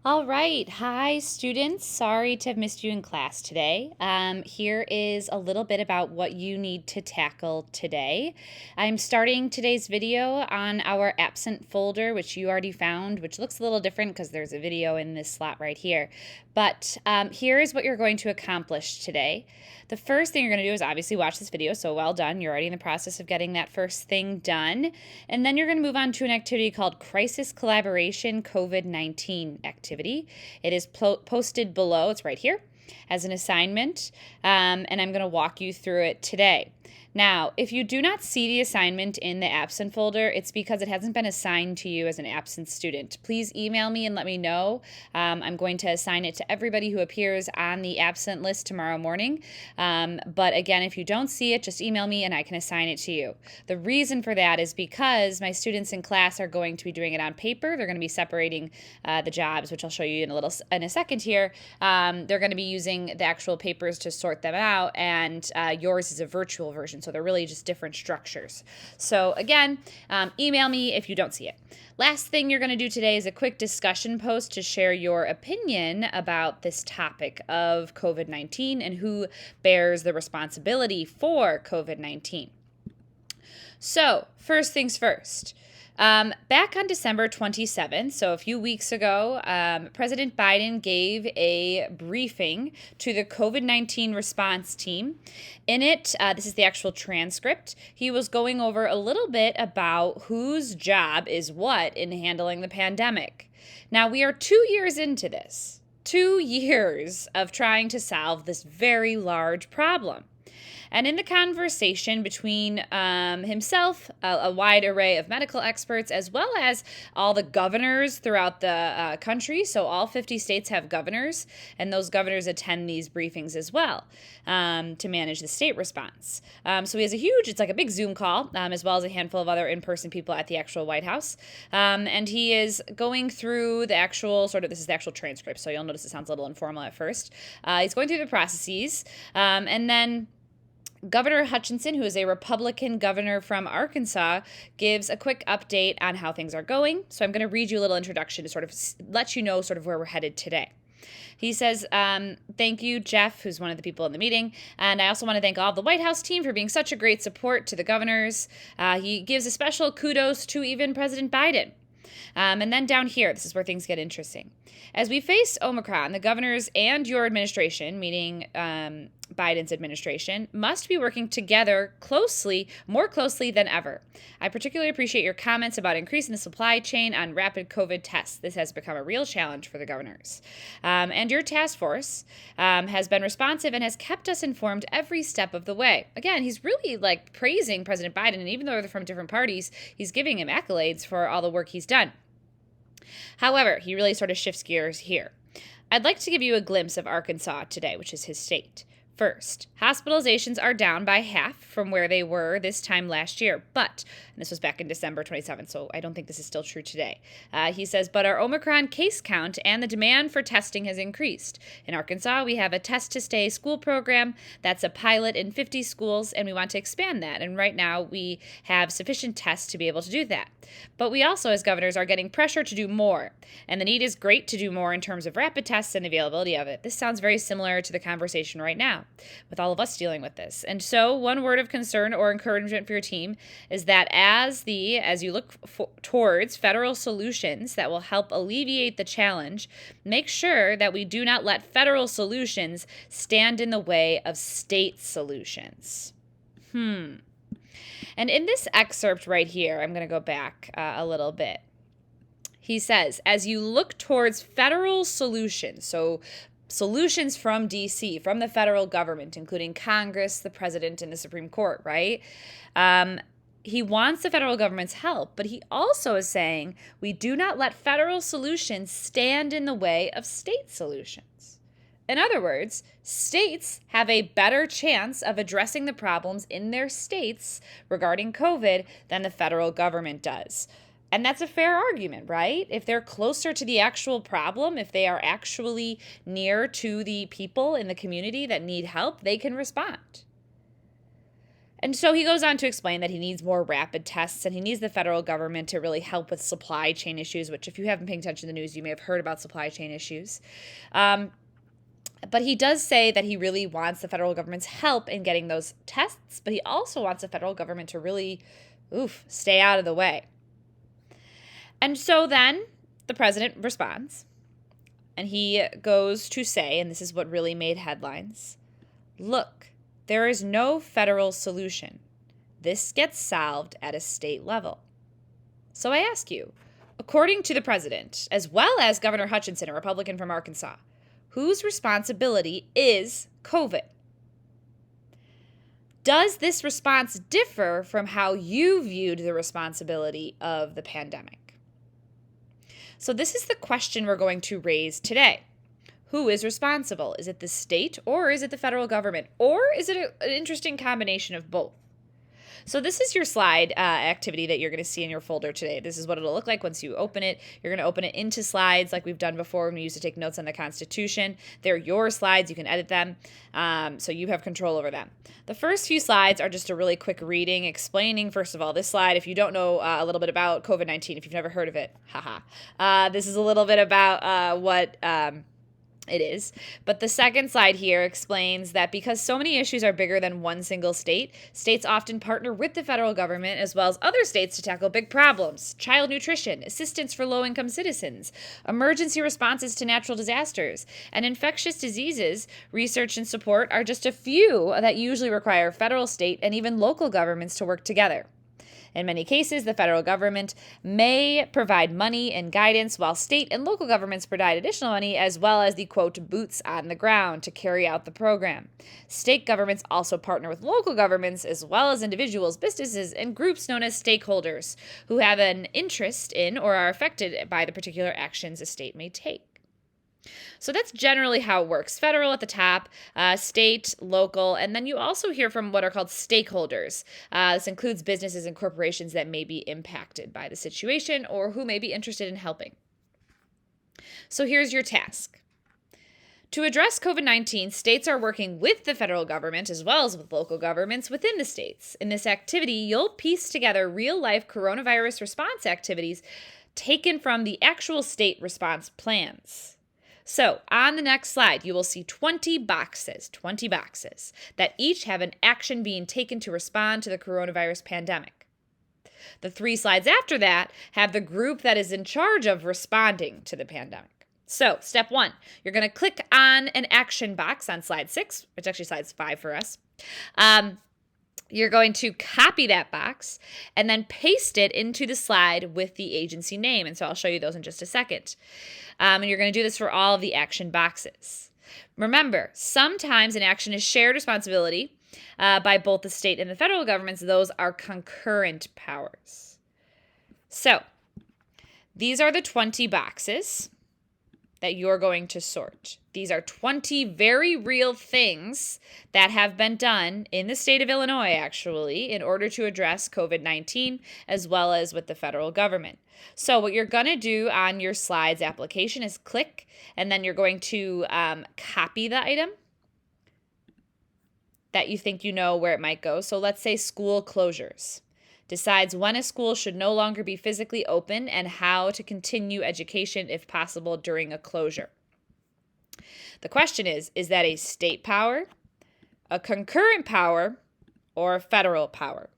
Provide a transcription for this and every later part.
All right. Hi, students. Sorry to have missed you in class today. Here is a little bit about what you need to tackle today. I'm starting today's video on our absent folder, which you already found, which looks a little different because there's a video in this slot right here. But here is what you're going to accomplish today. The first thing you're going to do is obviously watch this video, so well done. You're already in the process of getting that first thing done. And then you're going to move on to an activity called Crisis Collaboration COVID-19 activity. It is posted below, it's right here, as an assignment, and I'm going to walk you through it today. Now, if you do not see the assignment in the absent folder, it's because it hasn't been assigned to you as an absent student. Please email me and let me know. I'm going to assign it to everybody who appears on the absent list tomorrow morning. But again, if you don't see it, just email me and I can assign it to you. The reason for that is because my students in class are going to be doing it on paper. They're going to be separating the jobs, which I'll show you in a second here. They're going to be using the actual papers to sort them out, and yours is a virtual version. So they're really just different structures. So again, email me if you don't see it. Last thing you're going to do today is a quick discussion post to share your opinion about this topic of COVID-19 and who bears the responsibility for COVID-19. So first things first. Back on December 27th, so a few weeks ago, President Biden gave a briefing to the COVID-19 response team. In it, this is the actual transcript, he was going over a little bit about whose job is what in handling the pandemic. Now, we are 2 years into this, 2 years of trying to solve this very large problem. And in the conversation between himself, a wide array of medical experts, as well as all the governors throughout the country, so all 50 states have governors, and those governors attend these briefings as well to manage the state response. So he has it's like a big Zoom call, as well as a handful of other in-person people at the actual White House. And he is going through the actual, this is the actual transcript, so you'll notice it sounds a little informal at first. He's going through the processes, and then Governor Hutchinson, who is a Republican governor from Arkansas, gives a quick update on how things are going. So I'm going to read you a little introduction to sort of let you know sort of where we're headed today. He says, thank you, Jeff, who's one of the people in the meeting. And I also want to thank all of the White House team for being such a great support to the governors. He gives a special kudos to even President Biden. And then down here, this is where things get interesting. As we face Omicron, the governors and your administration, meaning Biden's administration, must be working together more closely than ever. I particularly appreciate your comments about increasing the supply chain on rapid COVID tests. This has become a real challenge for the governors. And your task force has been responsive and has kept us informed every step of the way. Again, he's really praising President Biden, and even though they're from different parties, he's giving him accolades for all the work he's done. However, he really sort of shifts gears here. I'd like to give you a glimpse of Arkansas today, which is his state. First, hospitalizations are down by half from where they were this time last year, and this was back in December 27th, so I don't think this is still true today. He says, but our Omicron case count and the demand for testing has increased. In Arkansas, we have a Test to Stay school program that's a pilot in 50 schools, and we want to expand that. And right now, we have sufficient tests to be able to do that. But we also, as governors, are getting pressure to do more. And the need is great to do more in terms of rapid tests and availability of it. This sounds very similar to the conversation right now with all of us dealing with this. And so one word of concern or encouragement for your team is that as you look towards federal solutions that will help alleviate the challenge, make sure that we do not let federal solutions stand in the way of state solutions. And in this excerpt right here, I'm going to go back a little bit. He says, as you look towards federal solutions, so solutions from D.C., from the federal government, including Congress, the president, and the Supreme Court, right? He wants the federal government's help, but he also is saying we do not let federal solutions stand in the way of state solutions. In other words, states have a better chance of addressing the problems in their states regarding COVID than the federal government does. And that's a fair argument, right? If they're closer to the actual problem, if they are actually near to the people in the community that need help, they can respond. And so he goes on to explain that he needs more rapid tests and he needs the federal government to really help with supply chain issues, which if you haven't paid attention to the news, you may have heard about supply chain issues. But he does say that he really wants the federal government's help in getting those tests, but he also wants the federal government to really, stay out of the way. And so then the president responds, and he goes to say, and this is what really made headlines, "Look, there is no federal solution. This gets solved at a state level." So I ask you, according to the president, as well as Governor Hutchinson, a Republican from Arkansas, whose responsibility is COVID? Does this response differ from how you viewed the responsibility of the pandemic? So this is the question we're going to raise today. Who is responsible? Is it the state or is it the federal government? Or is it an interesting combination of both? So this is your slide activity that you're going to see in your folder today. This is what it'll look like once you open it. You're going to open it into slides like we've done before when we used to take notes on the Constitution. They're your slides. You can edit them, so you have control over them. The first few slides are just a really quick reading explaining, first of all, this slide, if you don't know a little bit about COVID-19, if you've never heard of it, this is a little bit about what it is. But the second slide here explains that because so many issues are bigger than one single state, states often partner with the federal government as well as other states to tackle big problems: child nutrition, assistance for low-income citizens, emergency responses to natural disasters, and infectious diseases. Research and support are just a few that usually require federal, state, and even local governments to work together. In many cases, the federal government may provide money and guidance, while state and local governments provide additional money as well as the, quote, boots on the ground to carry out the program. State governments also partner with local governments as well as individuals, businesses, and groups known as stakeholders who have an interest in or are affected by the particular actions a state may take. So that's generally how it works. Federal at the top, state, local, and then you also hear from what are called stakeholders. This includes businesses and corporations that may be impacted by the situation or who may be interested in helping. So here's your task. To address COVID-19, states are working with the federal government as well as with local governments within the states. In this activity, you'll piece together real-life coronavirus response activities taken from the actual state response plans. So on the next slide, you will see 20 boxes that each have an action being taken to respond to the coronavirus pandemic. The 3 slides after that have the group that is in charge of responding to the pandemic. So step 1, you're going to click on an action box on slide 6, which actually slide's 5 for us. You're going to copy that box and then paste it into the slide with the agency name. And so I'll show you those in just a second. And you're going to do this for all of the action boxes. Remember, sometimes an action is shared responsibility by both the state and the federal governments. Those are concurrent powers. So these are the 20 boxes that you're going to sort. These are 20 very real things that have been done in the state of Illinois, actually, in order to address COVID-19 as well as with the federal government. So what you're going to do on your slides application is click, and then you're going to copy the item that you think you know where it might go. So let's say school closures. Decides when a school should no longer be physically open and how to continue education if possible during a closure. The question is that a state power, a concurrent power, or a federal power?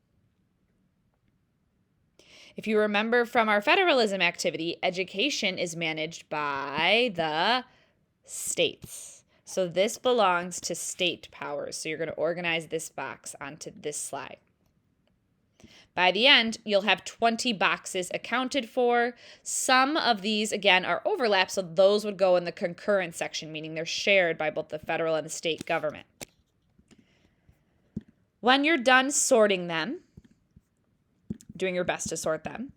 If you remember from our federalism activity, education is managed by the states. So this belongs to state powers. So you're going to organize this box onto this slide. By the end, you'll have 20 boxes accounted for. Some of these, again, are overlaps, so those would go in the concurrent section, meaning they're shared by both the federal and the state government. When you're done sorting them, doing your best to sort them,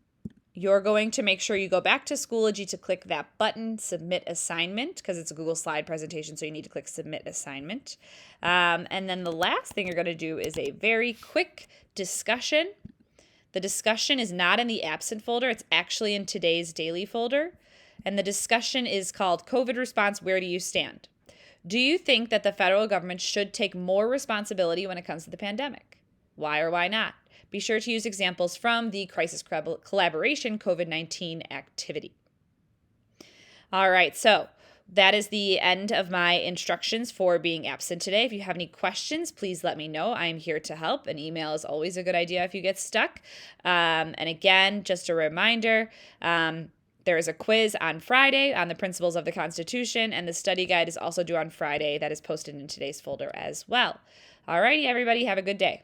you're going to make sure you go back to Schoology to click that button, Submit Assignment, because it's a Google slide presentation, so you need to click Submit Assignment. And then the last thing you're going to do is a very quick discussion. The discussion is not in the absent folder. It's actually in today's daily folder. And the discussion is called COVID Response, Where Do You Stand? Do you think that the federal government should take more responsibility when it comes to the pandemic? Why or why not? Be sure to use examples from the Crisis Collaboration COVID-19 activity. All right, so that is the end of my instructions for being absent today. If you have any questions, please let me know. I'm here to help. An email is always a good idea if you get stuck. And again, just a reminder, there is a quiz on Friday on the principles of the Constitution, and the study guide is also due on Friday. That is posted in today's folder as well. All righty, everybody, have a good day.